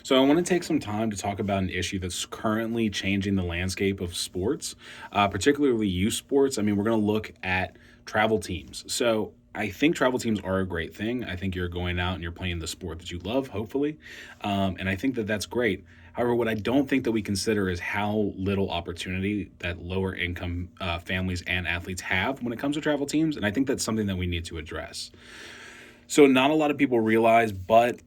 So, I want to take some time to talk about an issue that's currently changing the landscape of sports, particularly youth sports. I mean, we're going to look at travel teams. So, I think travel teams are a great thing. I think you're going out and you're playing the sport that you love, hopefully. And I think that that's great. However, what I don't think that we consider is how little opportunity that lower income families and athletes have when it comes to travel teams. And I think that's something that we need to address. So not a lot of people realize, but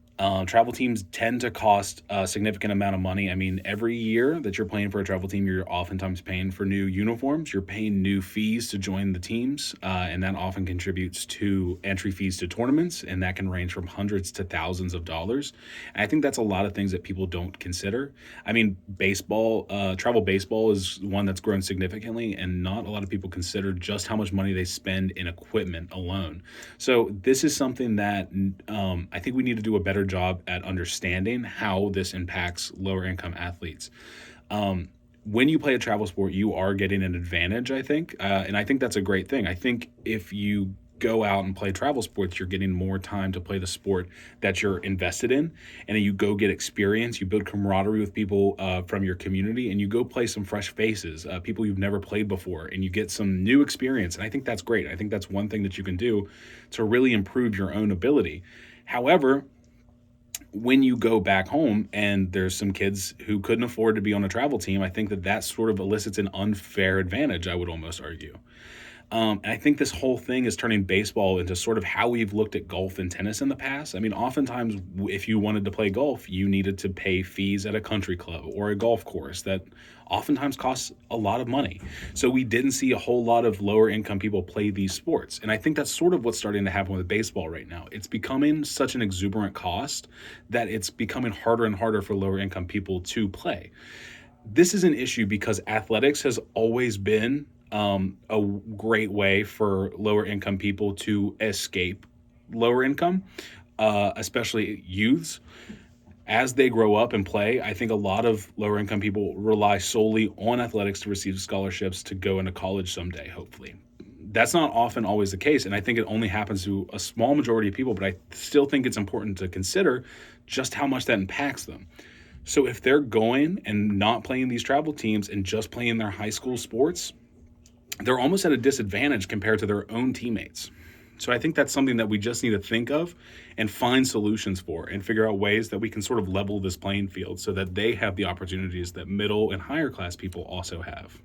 travel teams tend to cost a significant amount of money. I mean, every year that you're playing for a travel team, you're oftentimes paying for new uniforms. You're paying new fees to join the teams, and that often contributes to entry fees to tournaments, and that can range from hundreds to thousands of dollars. And I think that's a lot of things that people don't consider. I mean, travel baseball is one that's grown significantly, and not a lot of people consider just how much money they spend in equipment alone. So this is something that I think we need to do a better job at understanding how this impacts lower income athletes. When you play a travel sport, you are getting an advantage, I think, and I think that's a great thing. I think if you go out and play travel sports, you're getting more time to play the sport that you're invested in, and then you go get experience. You build camaraderie with people from your community, and you go play some fresh faces, people you've never played before, and you get some new experience. And I think that's great. I think that's one thing that you can do to really improve your own ability. However, when you go back home and there's some kids who couldn't afford to be on a travel team, I think that that sort of elicits an unfair advantage, I would almost argue. And I think this whole thing is turning baseball into sort of how we've looked at golf and tennis in the past. I mean, oftentimes, if you wanted to play golf, you needed to pay fees at a country club or a golf course that oftentimes costs a lot of money. So we didn't see a whole lot of lower income people play these sports. And I think that's sort of what's starting to happen with baseball right now. It's becoming such an exuberant cost that it's becoming harder and harder for lower income people to play. This is an issue because athletics has always been a great way for lower income people to escape lower income, especially youths. As they grow up and play, I think a lot of lower income people rely solely on athletics to receive scholarships to go into college someday, hopefully. That's not often always the case, and I think it only happens to a small majority of people, but I still think it's important to consider just how much that impacts them. So if they're going and not playing these travel teams and just playing their high school sports, they're almost at a disadvantage compared to their own teammates. So I think that's something that we just need to think of and find solutions for and figure out ways that we can sort of level this playing field so that they have the opportunities that middle and higher class people also have.